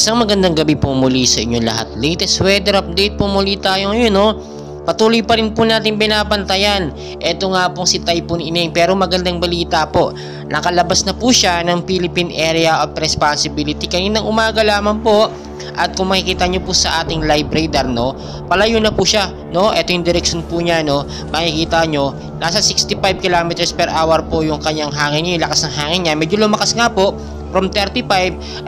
Isang magandang gabi po muli sa inyo lahat. Latest weather update po muli tayo ngayon, no? Patuloy pa rin po natin binabantayan. Ito nga pong si Typhoon Ineng, pero magandang balita po. Nakalabas na po siya ng Philippine Area of Responsibility kaninang umaga lamang po. At kung makikita nyo po sa ating live radar, no, palayo na po siya, no? Ito yung direction po niya, no? Makikita nyo, nasa 65 kilometers per hour po yung kanyang hangin niya, yung lakas ng hangin niya. Medyo lumakas nga po. From 35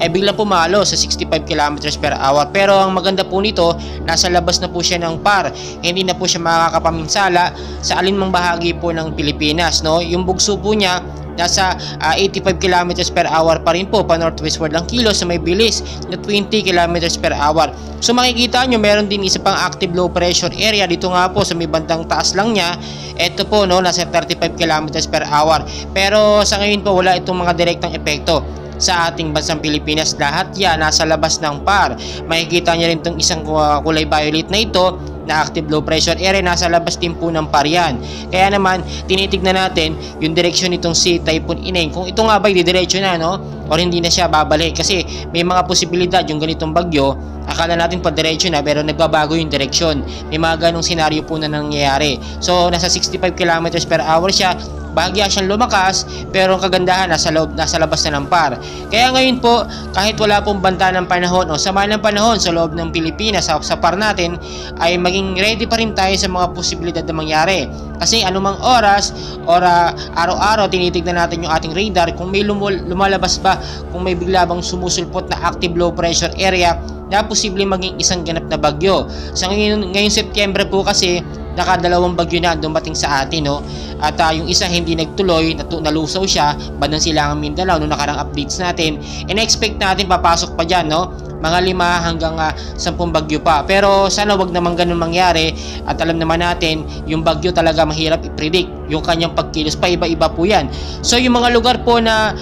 ay biglang pumalo sa 65 kilometers per hour. Pero ang maganda po nito, nasa labas na po siya ng PAR. Hindi na po siya makakapaminsala sa alinmang bahagi po ng Pilipinas, no? Yung bugso po niya nasa 85 kilometers per hour pa rin po, pa northwestward lang kilos sa may bilis na 20 kilometers per hour. So makikita nyo, meron din isa pang active low pressure area dito nga po sa may bandang taas lang niya. Ito po, no, nasa 35 kilometers per hour. Pero sa ngayon po, wala itong mga direktang epekto sa ating bansang Pilipinas. Lahat yan nasa labas ng PAR. Makikita nyo rin itong isang kulay violet na ito na active low pressure area, nasa labas din po ng PAR yan. Kaya naman, tinitignan natin yung direksyon nitong si Typhoon Ineng. Kung ito nga ba didiretso na, no? Or hindi na siya babalik. Kasi may mga posibilidad yung ganitong bagyo. Akala natin pa diretso na, pero nagbabago yung direksyon. May mga ganong senaryo po na nangyayari. So, nasa 65 kilometers per hour siya. Bahagya siyang lumakas, pero ang kagandahan nasa labas na ng PAR. Kaya ngayon po, kahit wala pong banta ng panahon o sama ng panahon sa loob ng Pilipinas, sa PAR natin, ay maging ready pa rin tayo sa mga posibilidad na mangyari. Kasi anumang oras or araw-araw tinitignan natin yung ating radar kung may lumalabas ba, kung may bigla bang sumusulpot na active low pressure area na posibleng maging isang ganap na bagyo. Sa ngayong Septyembre po kasi, nakadalawang bagyo na dumating sa atin, no? At yung isa hindi nagtuloy, nalusaw siya bandang Silangang Mindanao noong nakarang updates natin. And expect natin papasok pa dyan, no? Mga 5 hanggang 10 bagyo pa. Pero sana wag naman ganun mangyari. At alam naman natin, yung bagyo talaga mahirap i-predict. Yung kanyang pagkilos pa, iba-iba po yan. So yung mga lugar po na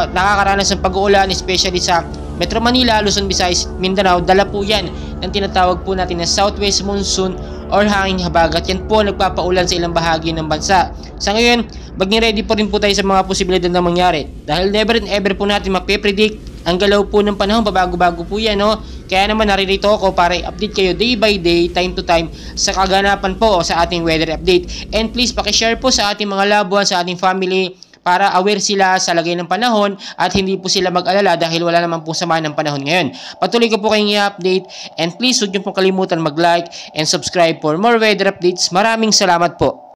nakakaranas ng pag-uulan, especially sa Metro Manila, Luzon, Visayas, Mindanao, dala po yan ng tinatawag po natin na southwest monsoon or hanging habagat. Yan po nagpapaulan sa ilang bahagi ng bansa. Sa ngayon, maging ready po rin po tayo sa mga posibilidad na mangyari. Dahil never and ever po natin mapipredict ang galaw po ng panahon, babago-bago po yan, no? Kaya naman naririto ako para i-update kayo day by day, time to time sa kaganapan po o sa ating weather update. And please, pakishare po sa ating mga loved ones, sa ating family, para aware sila sa lagay ng panahon at hindi po sila mag-alala dahil wala naman po sama ng panahon ngayon. Patuloy ko po kayong i-update and please huwag niyo po kalimutan mag-like and subscribe for more weather updates. Maraming salamat po.